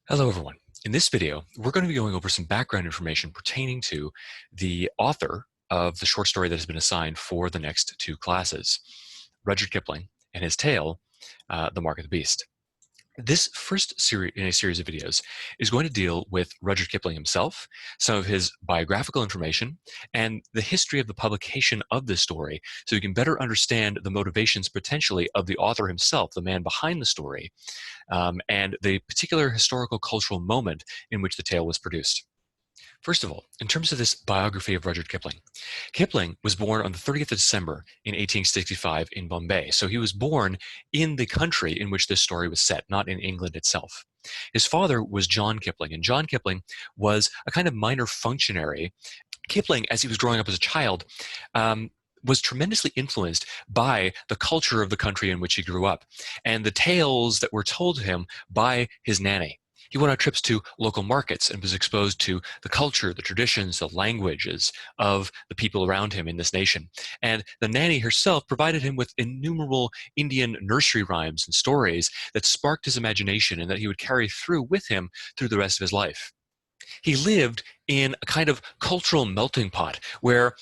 Hello, everyone. In this video, we're going to be going over some background information pertaining to the author of the short story that has been assigned for the next two classes, Rudyard Kipling and his tale, The Mark of the Beast. This first series in a series of videos is going to deal with Rudyard Kipling himself, some of his biographical information, and the history of the publication of this story, so you can better understand the motivations potentially of the author himself, the man behind the story, and the particular historical cultural moment in which the tale was produced. First of all, in terms of this biography of Rudyard Kipling, Kipling was born on the 30th of December in 1865 in Bombay. So he was born in the country in which this story was set, not in England itself. His father was John Kipling, and John Kipling was a kind of minor functionary. Kipling, as he was growing up as a child, was tremendously influenced by the culture of the country in which he grew up and the tales that were told to him by his nanny. He went on trips to local markets and was exposed to the culture, the traditions, the languages of the people around him in this nation. And the nanny herself provided him with innumerable Indian nursery rhymes and stories that sparked his imagination and that he would carry through with him through the rest of his life. He lived in a kind of cultural melting pot where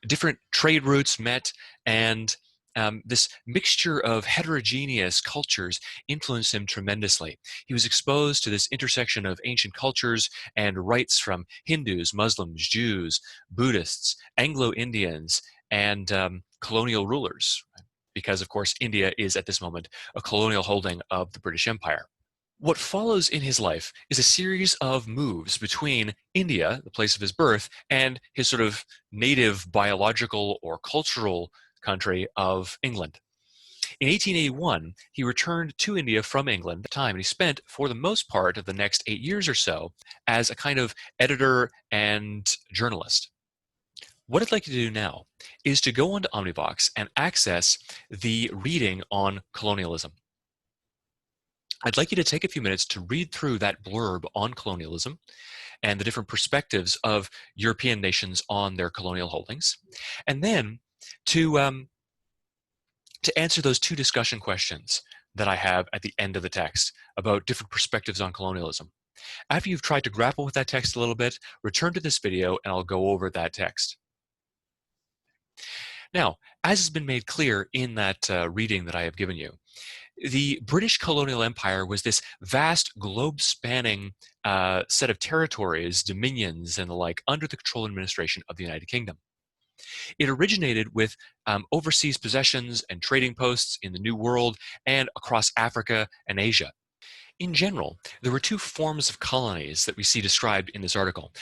different trade routes met, and this mixture of heterogeneous cultures influenced him tremendously. He was exposed to this intersection of ancient cultures and rites from Hindus, Muslims, Jews, Buddhists, Anglo-Indians, and colonial rulers, because, of course, India is at this moment a colonial holding of the British Empire. What follows in his life is a series of moves between India, the place of his birth, and his sort of native biological or cultural country of England. In 1881, he returned to India from England at the time, and he spent, for the most part of the next 8 years or so, as a kind of editor and journalist. What I'd like you to do now is to go onto Omnivox and access the reading on colonialism. I'd like you to take a few minutes to read through that blurb on colonialism and the different perspectives of European nations on their colonial holdings, and then to answer those two discussion questions that I have at the end of the text about different perspectives on colonialism. After you've tried to grapple with that text a little bit, return to this video and I'll go over that text. Now, as has been made clear in that reading that I have given you, the British colonial empire was this vast globe-spanning set of territories, dominions, and the like under the control and administration of the United Kingdom. It originated with overseas possessions and trading posts in the New World and across Africa and Asia. In general, there were two forms of colonies that we see described in this article.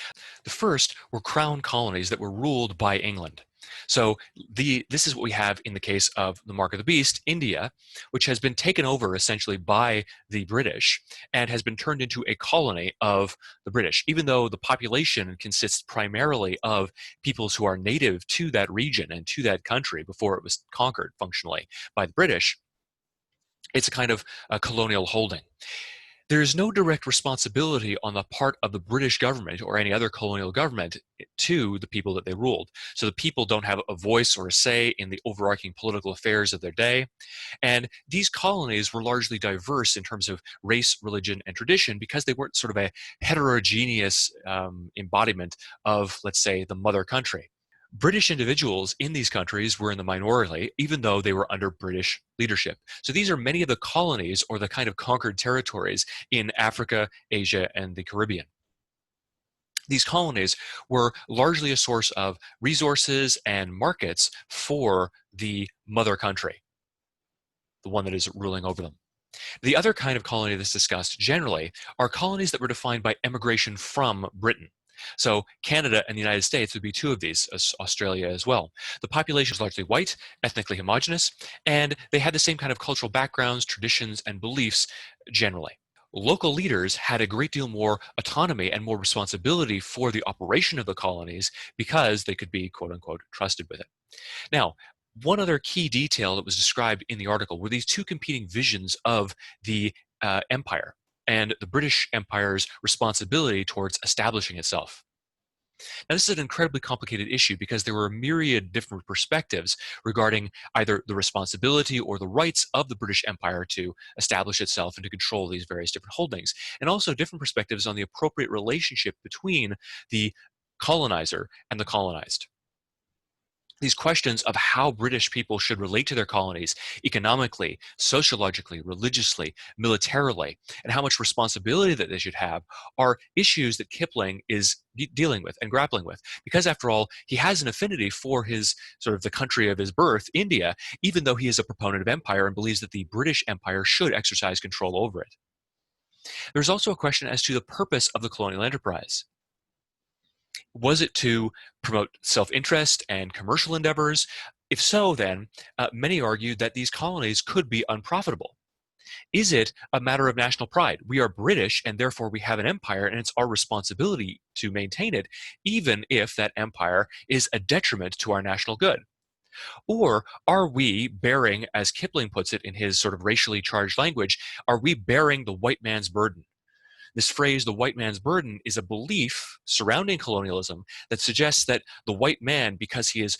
The first were crown colonies that were ruled by England. So this is what we have in the case of the Mark of the Beast, India, which has been taken over essentially by the British and has been turned into a colony of the British, even though the population consists primarily of peoples who are native to that region and to that country before it was conquered functionally by the British. It's a kind of a colonial holding. There is no direct responsibility on the part of the British government or any other colonial government to the people that they ruled. So the people don't have a voice or a say in the overarching political affairs of their day. And these colonies were largely diverse in terms of race, religion, and tradition because they weren't sort of a heterogeneous embodiment of, let's say, the mother country. British individuals in these countries were in the minority, even though they were under British leadership. So these are many of the colonies or the kind of conquered territories in Africa, Asia, and the Caribbean. These colonies were largely a source of resources and markets for the mother country, the one that is ruling over them. The other kind of colony that's discussed generally are colonies that were defined by emigration from Britain. So Canada and the United States would be two of these, Australia as well. The population is largely white, ethnically homogenous, and they had the same kind of cultural backgrounds, traditions, and beliefs generally. Local leaders had a great deal more autonomy and more responsibility for the operation of the colonies because they could be, quote unquote, trusted with it. Now, one other key detail that was described in the article were these two competing visions of the empire and the British Empire's responsibility towards establishing itself. Now, this is an incredibly complicated issue because there were a myriad different perspectives regarding either the responsibility or the rights of the British Empire to establish itself and to control these various different holdings, and also different perspectives on the appropriate relationship between the colonizer and the colonized. These questions of how British people should relate to their colonies economically, sociologically, religiously, militarily, and how much responsibility that they should have are issues that Kipling is dealing with and grappling with. Because after all, he has an affinity for his sort of the country of his birth, India, even though he is a proponent of empire and believes that the British Empire should exercise control over it. There's also a question as to the purpose of the colonial enterprise. Was it to promote self-interest and commercial endeavors? If so, then many argued that these colonies could be unprofitable. Is it a matter of national pride? We are British and therefore we have an empire and it's our responsibility to maintain it, even if that empire is a detriment to our national good. Or are we bearing, as Kipling puts it in his sort of racially charged language, are we bearing the white man's burden? This phrase, the white man's burden, is a belief surrounding colonialism that suggests that the white man, because he is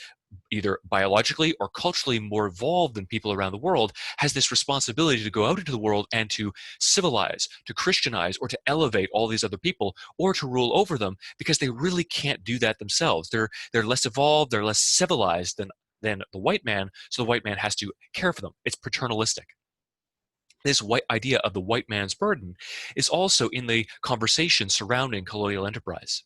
either biologically or culturally more evolved than people around the world, has this responsibility to go out into the world and to civilize, to Christianize, or to elevate all these other people, or to rule over them, because they really can't do that themselves. They're less evolved, they're less civilized than the white man, so the white man has to care for them. It's paternalistic. This white idea of the white man's burden is also in the conversation surrounding colonial enterprise.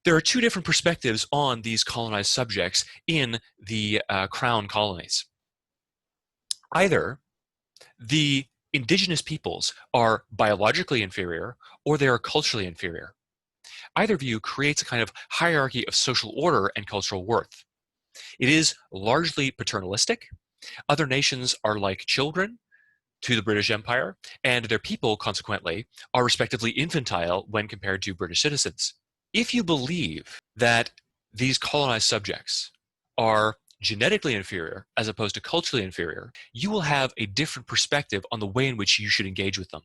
There are two different perspectives on these colonized subjects in the crown colonies. Either the indigenous peoples are biologically inferior or they are culturally inferior. Either view creates a kind of hierarchy of social order and cultural worth. It is largely paternalistic. Other nations are like children to the British Empire, and their people, consequently, are respectively infantile when compared to British citizens. If you believe that these colonized subjects are genetically inferior as opposed to culturally inferior, you will have a different perspective on the way in which you should engage with them.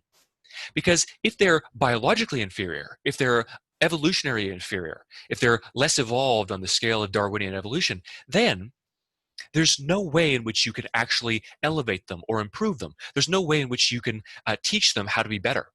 Because if they're biologically inferior, if they're evolutionary inferior, if they're less evolved on the scale of Darwinian evolution, then there's no way in which you can actually elevate them or improve them. There's no way in which you can teach them how to be better.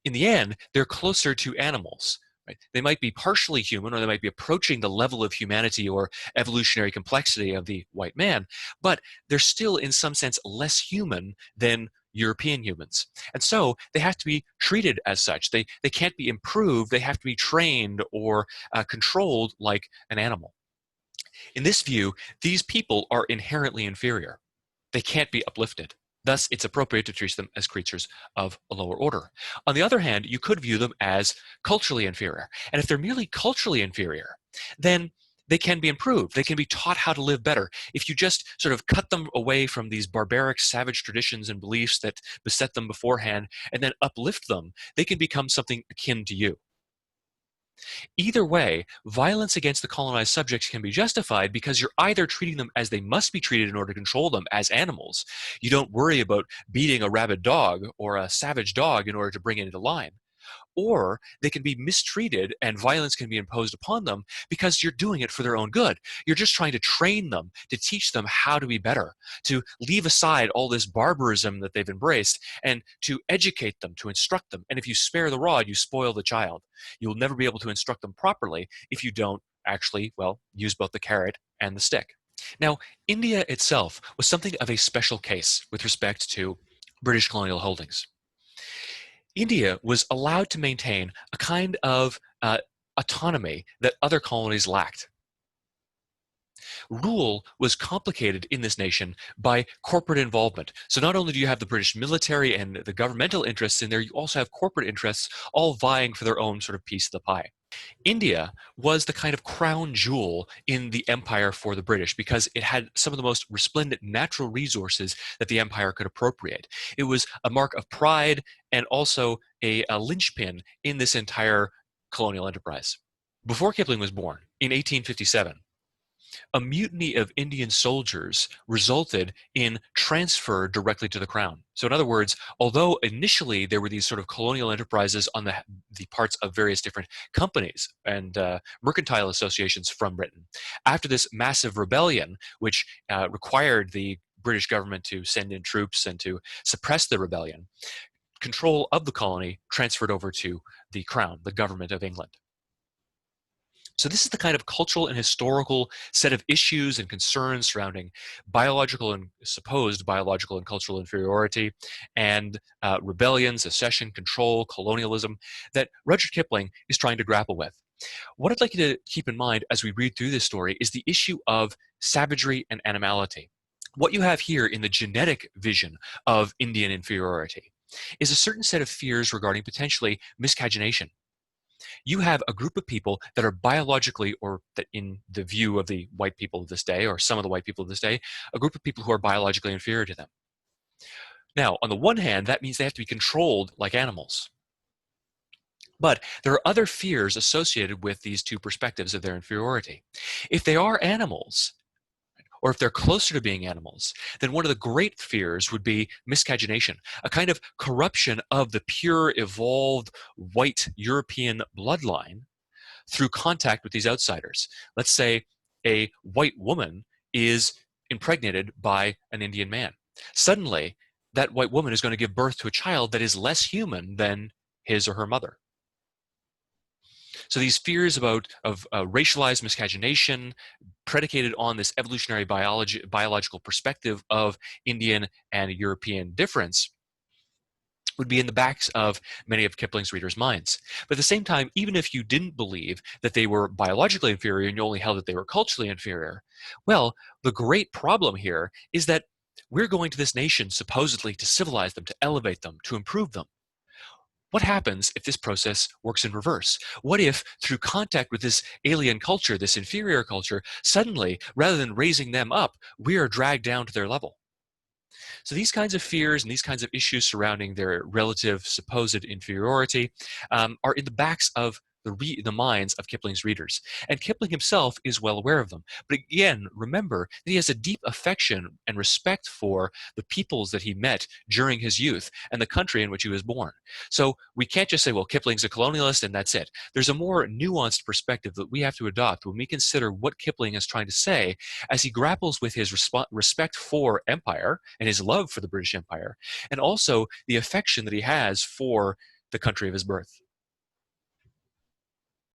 In the end, they're closer to animals. Right? They might be partially human, or they might be approaching the level of humanity or evolutionary complexity of the white man, but they're still in some sense less human than European humans. And so they have to be treated as such. They can't be improved. They have to be trained or controlled like an animal. In this view, these people are inherently inferior. They can't be uplifted. Thus, it's appropriate to treat them as creatures of a lower order. On the other hand, you could view them as culturally inferior. And if they're merely culturally inferior, then they can be improved. They can be taught how to live better. If you just sort of cut them away from these barbaric, savage traditions and beliefs that beset them beforehand, and then uplift them, they can become something akin to you. Either way, violence against the colonized subjects can be justified because you're either treating them as they must be treated in order to control them, as animals. You don't worry about beating a rabid dog or a savage dog in order to bring it into line. Or they can be mistreated and violence can be imposed upon them because you're doing it for their own good. You're just trying to train them, to teach them how to be better, to leave aside all this barbarism that they've embraced, and to educate them, to instruct them. And if you spare the rod, you spoil the child. You'll never be able to instruct them properly if you don't actually, well, use both the carrot and the stick. Now, India itself was something of a special case with respect to British colonial holdings. India was allowed to maintain a kind of autonomy that other colonies lacked. Rule was complicated in this nation by corporate involvement. So not only do you have the British military and the governmental interests in there, you also have corporate interests all vying for their own sort of piece of the pie. India was the kind of crown jewel in the empire for the British because it had some of the most resplendent natural resources that the empire could appropriate. It was a mark of pride and also a linchpin in this entire colonial enterprise. Before Kipling was born, in 1857, a mutiny of Indian soldiers resulted in transfer directly to the crown. So in other words, although initially there were these sort of colonial enterprises on the parts of various different companies and mercantile associations from Britain, after this massive rebellion, which required the British government to send in troops and to suppress the rebellion, control of the colony transferred over to the crown, the government of England. So this is the kind of cultural and historical set of issues and concerns surrounding biological and supposed biological and cultural inferiority and rebellion, secession, control, colonialism that Rudyard Kipling is trying to grapple with. What I'd like you to keep in mind as we read through this story is the issue of savagery and animality. What you have here in the genetic vision of Indian inferiority is a certain set of fears regarding potentially miscegenation. You have a group of people that are biologically, or that in the view of the white people of this day, or some of the white people of this day, a group of people who are biologically inferior to them. Now, on the one hand, that means they have to be controlled like animals. But there are other fears associated with these two perspectives of their inferiority. If they are animals, or if they're closer to being animals, then one of the great fears would be miscegenation, a kind of corruption of the pure, evolved, white European bloodline through contact with these outsiders. Let's say a white woman is impregnated by an Indian man. Suddenly, that white woman is going to give birth to a child that is less human than his or her mother. So these fears of racialized miscegenation, predicated on this evolutionary biological perspective of Indian and European difference, would be in the backs of many of Kipling's readers' minds. But at the same time, even if you didn't believe that they were biologically inferior and you only held that they were culturally inferior, well, the great problem here is that we're going to this nation supposedly to civilize them, to elevate them, to improve them. What happens if this process works in reverse? What if, through contact with this alien culture, this inferior culture, suddenly, rather than raising them up, we are dragged down to their level? So these kinds of fears and these kinds of issues surrounding their relative supposed inferiority are in the backs of the minds of Kipling's readers. And Kipling himself is well aware of them. But again, remember that he has a deep affection and respect for the peoples that he met during his youth and the country in which he was born. So we can't just say, well, Kipling's a colonialist and that's it. There's a more nuanced perspective that we have to adopt when we consider what Kipling is trying to say as he grapples with his respect for empire and his love for the British Empire, and also the affection that he has for the country of his birth.